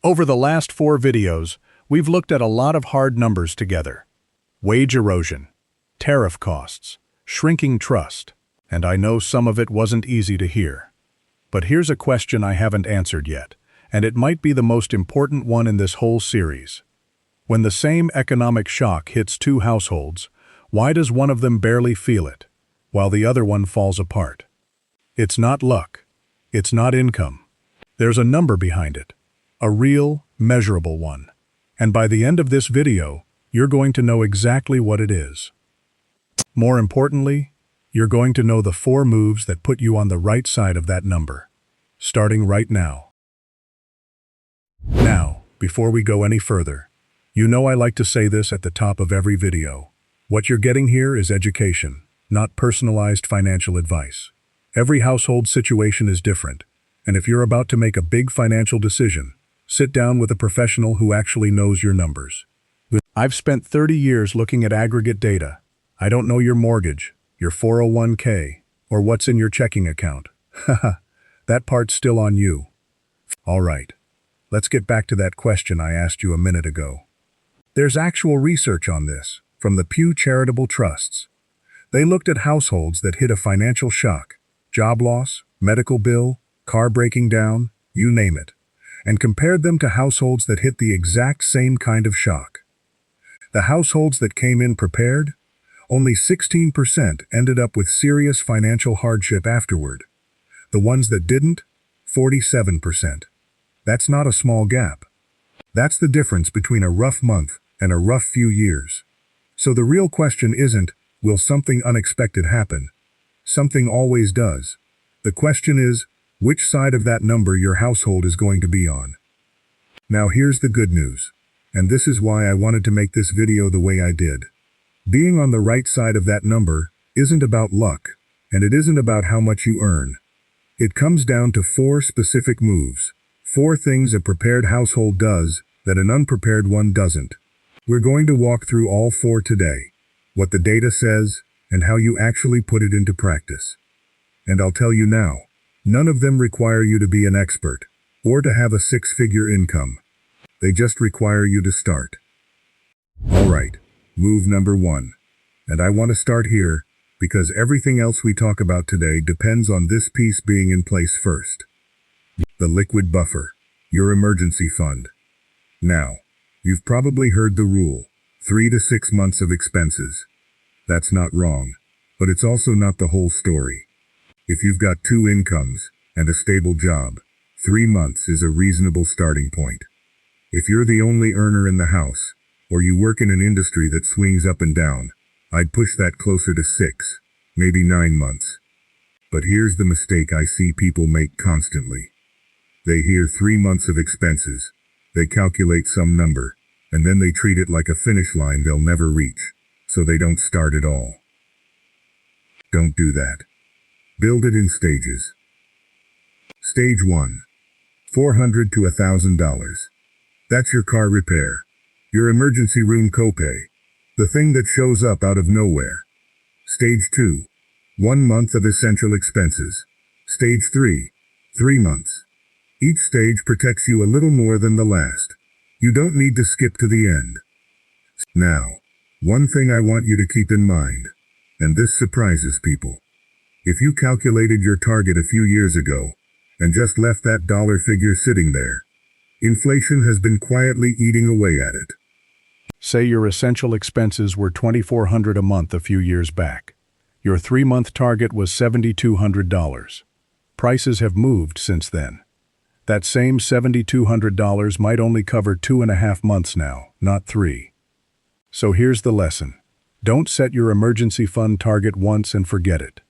Over the last 4 videos, we've looked at a lot of hard numbers together. Wage erosion, tariff costs, shrinking trust, and I know some of it wasn't easy to hear. But here's a question I haven't answered yet, and it might be the most important one in this whole series. When the same economic shock hits 2 households, why does one of them barely feel it, while the other one falls apart? It's not luck. It's not income. There's a number behind it. A real, measurable one. And by the end of this video, you're going to know exactly what it is. More importantly, you're going to know the 4 moves that put you on the right side of that number. Starting right now. Now, before we go any further, you know I like to say this at the top of every video. What you're getting here is education, not personalized financial advice. Every household situation is different, and if you're about to make a big financial decision, sit down with a professional who actually knows your numbers. I've spent 30 years looking at aggregate data. I don't know your mortgage, your 401k, or what's in your checking account. Haha, that part's still on you. All right, let's get back to that question I asked you a minute ago. There's actual research on this from the Pew Charitable Trusts. They looked at households that hit a financial shock, job loss, medical bill, car breaking down, you name it, and compared them to households that hit the exact same kind of shock. The households that came in prepared, only 16% ended up with serious financial hardship afterward. The ones that didn't, 47%. That's not a small gap. That's the difference between a rough month and a rough few years. So the real question isn't, will something unexpected happen? Something always does. The question is, which side of that number your household is going to be on. Now here's the good news, and this is why I wanted to make this video the way I did. Being on the right side of that number isn't about luck, and it isn't about how much you earn. It comes down to 4 specific moves, 4 things a prepared household does that an unprepared one doesn't. We're going to walk through all 4 today, what the data says, and how you actually put it into practice. And I'll tell you now, none of them require you to be an expert, or to have a 6-figure income. They just require you to start. All right, move number 1. And I want to start here, because everything else we talk about today depends on this piece being in place first. The liquid buffer, your emergency fund. Now, you've probably heard the rule, 3 to 6 months of expenses. That's not wrong, but it's also not the whole story. If you've got 2 incomes and a stable job, 3 months is a reasonable starting point. If you're the only earner in the house, or you work in an industry that swings up and down, I'd push that closer to 6, maybe 9 months. But here's the mistake I see people make constantly. They hear 3 months of expenses, they calculate some number, and then they treat it like a finish line they'll never reach, so they don't start at all. Don't do that. Build it in stages. Stage 1. $400 to $1,000. That's your car repair. Your emergency room copay. The thing that shows up out of nowhere. Stage 2. 1 month of essential expenses. Stage 3. 3 months. Each stage protects you a little more than the last. You don't need to skip to the end. Now, one thing I want you to keep in mind, and this surprises people. If you calculated your target a few years ago, and just left that dollar figure sitting there, inflation has been quietly eating away at it. Say your essential expenses were $2,400 a month a few years back. Your 3-month target was $7,200. Prices have moved since then. That same $7,200 might only cover 2.5 months now, not 3. So here's the lesson. Don't set your emergency fund target once and forget it.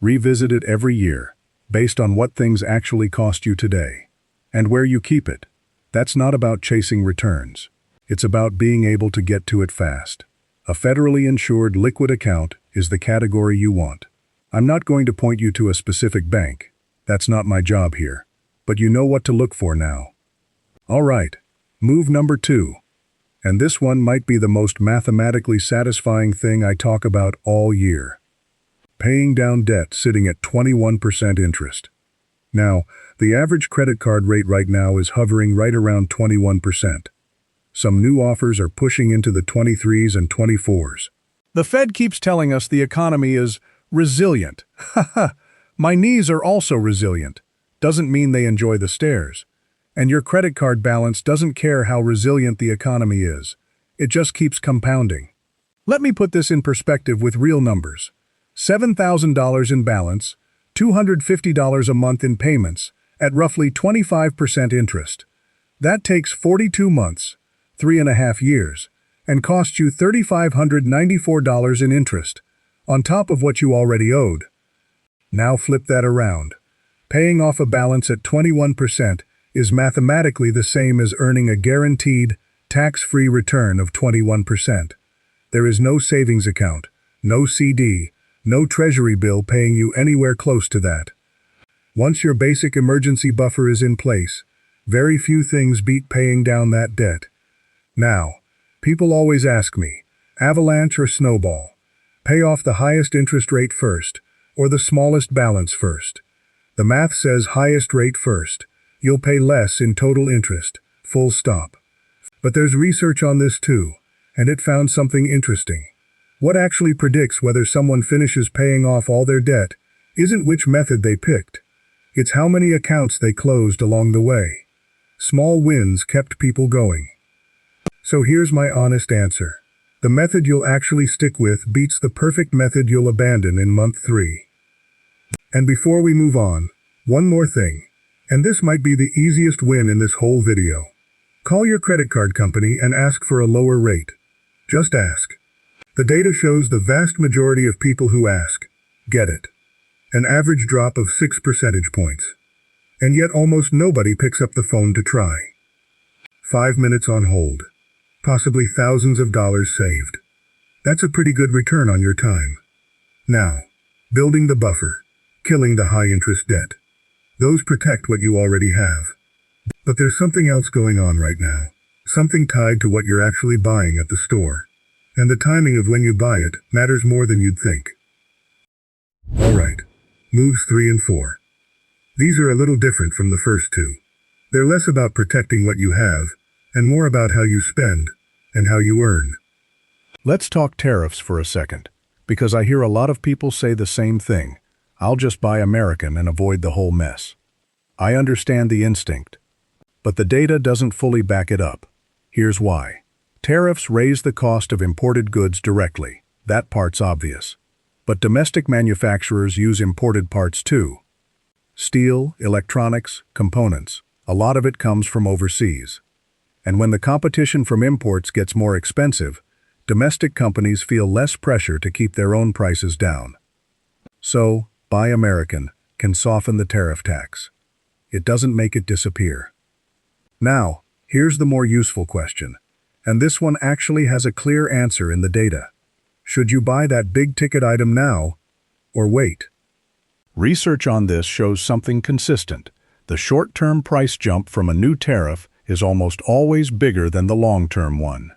Revisit it every year, based on what things actually cost you today, and where you keep it. That's not about chasing returns. It's about being able to get to it fast. A federally insured liquid account is the category you want. I'm not going to point you to a specific bank. That's not my job here. But you know what to look for now. All right, move number 2. And this one might be the most mathematically satisfying thing I talk about all year. Paying down debt sitting at 21% interest. Now, the average credit card rate right now is hovering right around 21%. Some new offers are pushing into the 23s and 24s. The Fed keeps telling us the economy is resilient. Haha, my knees are also resilient. Doesn't mean they enjoy the stairs. And your credit card balance doesn't care how resilient the economy is. It just keeps compounding. Let me put this in perspective with real numbers. $7,000 in balance, $250 a month in payments, at roughly 25% interest. That takes 42 months, 3.5 years, and costs you $3,594 in interest, on top of what you already owed. Now flip that around. Paying off a balance at 21% is mathematically the same as earning a guaranteed, tax-free return of 21%. There is no savings account, no CD, no treasury bill paying you anywhere close to that. Once your basic emergency buffer is in place, very few things beat paying down that debt. Now, people always ask me, avalanche or snowball? Pay off the highest interest rate first, or the smallest balance first. The math says highest rate first. You'll pay less in total interest, full stop. But there's research on this too, and it found something interesting. What actually predicts whether someone finishes paying off all their debt isn't which method they picked. It's how many accounts they closed along the way. Small wins kept people going. So here's my honest answer. The method you'll actually stick with beats the perfect method you'll abandon in month 3. And before we move on, one more thing, and this might be the easiest win in this whole video. Call your credit card company and ask for a lower rate. Just ask. The data shows the vast majority of people who ask get it. An average drop of 6 percentage points. And yet almost nobody picks up the phone to try. 5 minutes on hold. Possibly thousands of dollars saved. That's a pretty good return on your time. Now, building the buffer, killing the high-interest debt. Those protect what you already have. But there's something else going on right now. Something tied to what you're actually buying at the store. And the timing of when you buy it matters more than you'd think. Alright, moves 3 and 4. These are a little different from the first two. They're less about protecting what you have, and more about how you spend, and how you earn. Let's talk tariffs for a second, because I hear a lot of people say the same thing. I'll just buy American and avoid the whole mess. I understand the instinct, but the data doesn't fully back it up. Here's why. Tariffs raise the cost of imported goods directly. That part's obvious. But domestic manufacturers use imported parts too. Steel, electronics, components. A lot of it comes from overseas. And when the competition from imports gets more expensive, domestic companies feel less pressure to keep their own prices down. So, Buy American can soften the tariff tax. It doesn't make it disappear. Now, here's the more useful question, and this one actually has a clear answer in the data. Should you buy that big-ticket item now, or wait? Research on this shows something consistent. The short-term price jump from a new tariff is almost always bigger than the long-term one.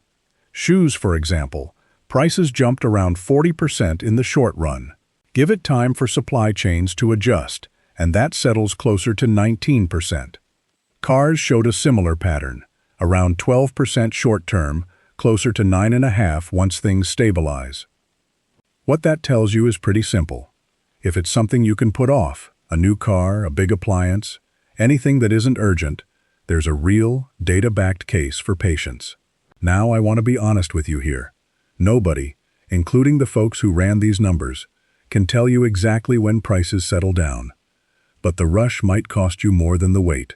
Shoes, for example, prices jumped around 40% in the short run. Give it time for supply chains to adjust, and that settles closer to 19%. Cars showed a similar pattern, around 12% short-term, closer to 9.5% once things stabilize. What that tells you is pretty simple. If it's something you can put off, a new car, a big appliance, anything that isn't urgent, there's a real, data-backed case for patience. Now I want to be honest with you here. Nobody, including the folks who ran these numbers, can tell you exactly when prices settle down. But the rush might cost you more than the wait.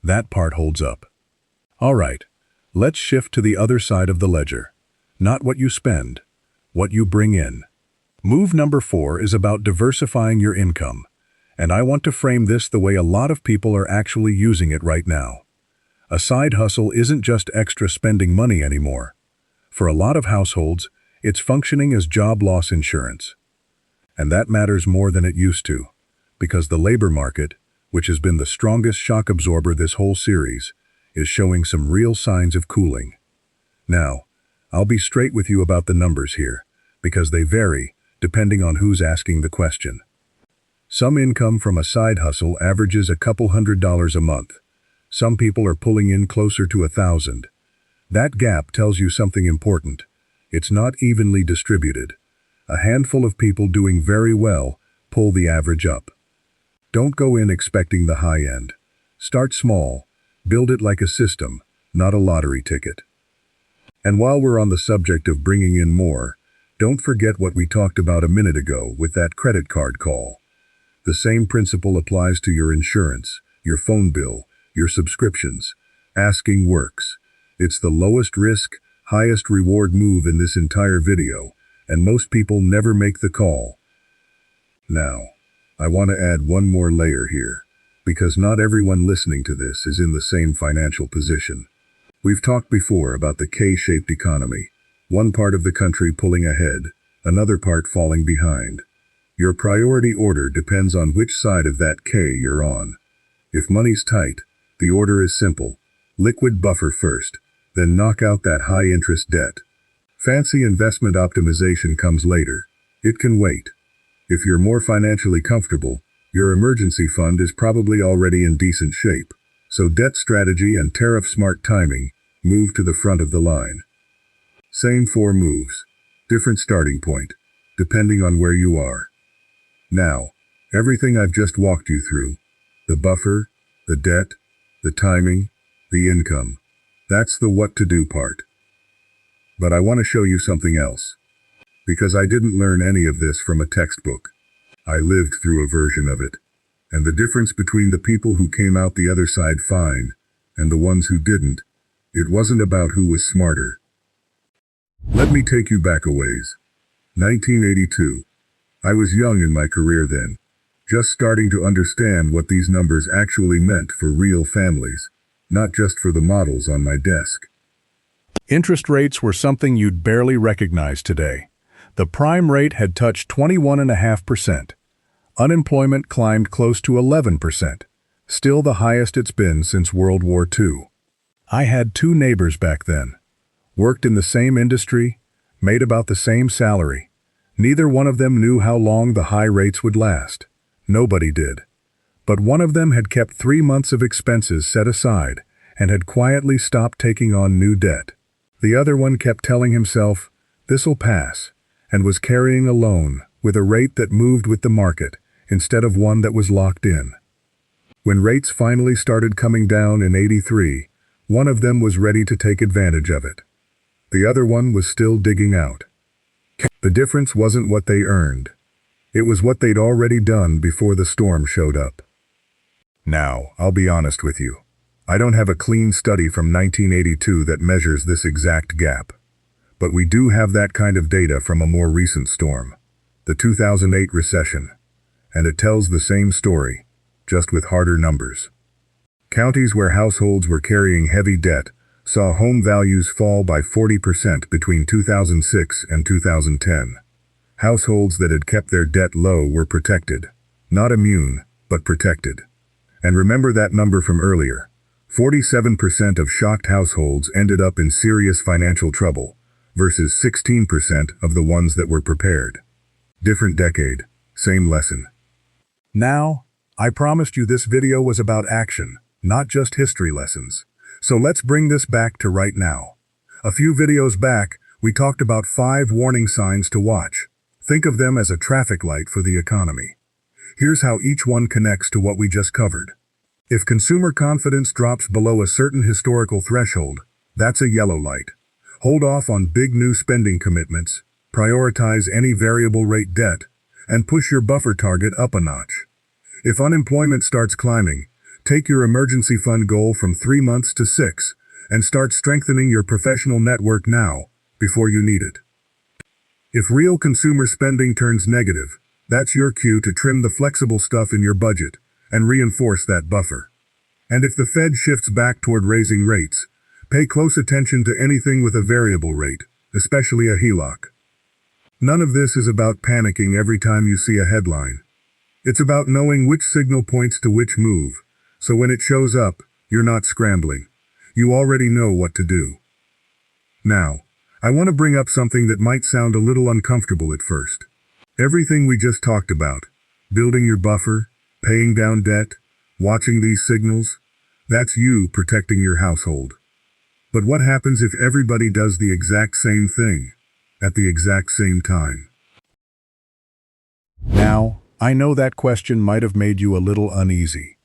That part holds up. All right, let's shift to the other side of the ledger. Not what you spend, what you bring in. Move number 4 is about diversifying your income. And I want to frame this the way a lot of people are actually using it right now. A side hustle isn't just extra spending money anymore. For a lot of households, it's functioning as job loss insurance. And that matters more than it used to, because the labor market, which has been the strongest shock absorber this whole series, is showing some real signs of cooling. Now, I'll be straight with you about the numbers here, because they vary depending on who's asking the question. Some income from a side hustle averages a couple $100s a month. Some people are pulling in closer to 1,000. That gap tells you something important. It's not evenly distributed. A handful of people doing very well pull the average up. Don't go in expecting the high end. Start small. Build it like a system, not a lottery ticket. And while we're on the subject of bringing in more, don't forget what we talked about a minute ago with that credit card call. The same principle applies to your insurance, your phone bill, your subscriptions. Asking works. It's the lowest risk, highest reward move in this entire video, and most people never make the call. Now, I want to add one more layer here, because not everyone listening to this is in the same financial position. We've talked before about the K-shaped economy, one part of the country pulling ahead, another part falling behind. Your priority order depends on which side of that K you're on. If money's tight, the order is simple. Liquid buffer first, then knock out that high-interest debt. Fancy investment optimization comes later. It can wait. If you're more financially comfortable, your emergency fund is probably already in decent shape. So debt strategy and tariff-smart timing move to the front of the line. Same 4 moves. Different starting point, depending on where you are. Now, everything I've just walked you through, the buffer, the debt, the timing, the income, that's the what to do part. But I want to show you something else. Because I didn't learn any of this from a textbook. I lived through a version of it. And the difference between the people who came out the other side fine and the ones who didn't, it wasn't about who was smarter. Let me take you back a ways. 1982. I was young in my career then, just starting to understand what these numbers actually meant for real families, not just for the models on my desk. Interest rates were something you'd barely recognize today. The prime rate had touched 21.5%. Unemployment climbed close to 11%, still the highest it's been since World War II. I had 2 neighbors back then. Worked in the same industry, made about the same salary. Neither one of them knew how long the high rates would last. Nobody did. But one of them had kept 3 months of expenses set aside and had quietly stopped taking on new debt. The other one kept telling himself, "This'll pass," and was carrying a loan with a rate that moved with the market instead of one that was locked in. When rates finally started coming down in '83, one of them was ready to take advantage of it. The other one was still digging out. The difference wasn't what they earned. It was what they'd already done before the storm showed up. Now, I'll be honest with you. I don't have a clean study from 1982 that measures this exact gap. But we do have that kind of data from a more recent storm, the 2008 recession. And it tells the same story, just with harder numbers. Counties where households were carrying heavy debt saw home values fall by 40% between 2006 and 2010. Households that had kept their debt low were protected. Not immune, but protected. And remember that number from earlier. 47% of shocked households ended up in serious financial trouble, versus 16% of the ones that were prepared. Different decade, same lesson. Now, I promised you this video was about action, not just history lessons. So let's bring this back to right now. A few videos back, we talked about 5 warning signs to watch. Think of them as a traffic light for the economy. Here's how each one connects to what we just covered. If consumer confidence drops below a certain historical threshold, that's a yellow light. Hold off on big new spending commitments, prioritize any variable rate debt, and push your buffer target up a notch. If unemployment starts climbing, take your emergency fund goal from 3 months to 6 and start strengthening your professional network now, before you need it. If real consumer spending turns negative, that's your cue to trim the flexible stuff in your budget and reinforce that buffer. And if the Fed shifts back toward raising rates, pay close attention to anything with a variable rate, especially a HELOC. None of this is about panicking every time you see a headline. It's about knowing which signal points to which move, so when it shows up, you're not scrambling. You already know what to do. Now, I want to bring up something that might sound a little uncomfortable at first. Everything we just talked about, Building your buffer, paying down debt, watching these signals, that's you protecting your household. But what happens if everybody does the exact same thing, at the exact same time? Now, I know that question might have made you a little uneasy.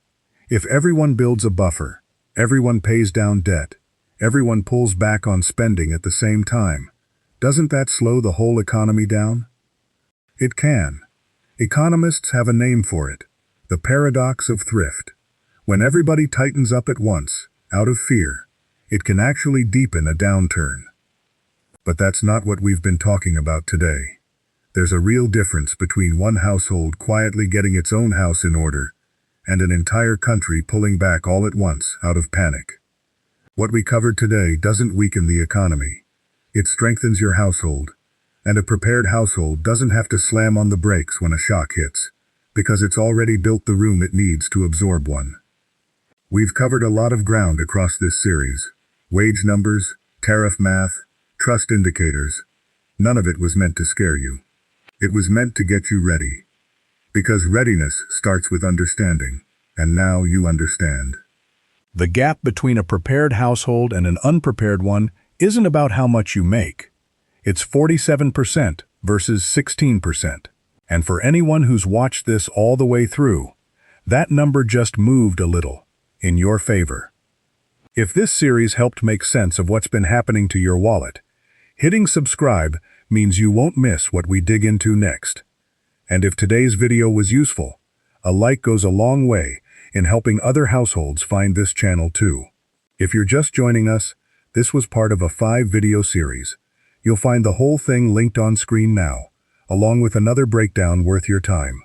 If everyone builds a buffer, everyone pays down debt, everyone pulls back on spending at the same time, doesn't that slow the whole economy down? It can. Economists have a name for it, the paradox of thrift. When everybody tightens up at once, out of fear, it can actually deepen a downturn. But that's not what we've been talking about today. There's a real difference between one household quietly getting its own house in order and an entire country pulling back all at once out of panic. What we covered today doesn't weaken the economy. It strengthens your household. And a prepared household doesn't have to slam on the brakes when a shock hits, because it's already built the room it needs to absorb one. We've covered a lot of ground across this series. Wage numbers, tariff math, trust indicators. None of it was meant to scare you. It was meant to get you ready. Because readiness starts with understanding, and now you understand. The gap between a prepared household and an unprepared one isn't about how much you make. It's 47% versus 16%. And for anyone who's watched this all the way through, that number just moved a little, in your favor. If this series helped make sense of what's been happening to your wallet, hitting subscribe means you won't miss what we dig into next. And if today's video was useful, a like goes a long way in helping other households find this channel too. If you're just joining us, this was part of a 5-video series. You'll find the whole thing linked on screen now, along with another breakdown worth your time.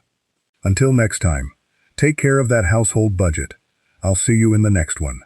Until next time, take care of that household budget. I'll see you in the next one.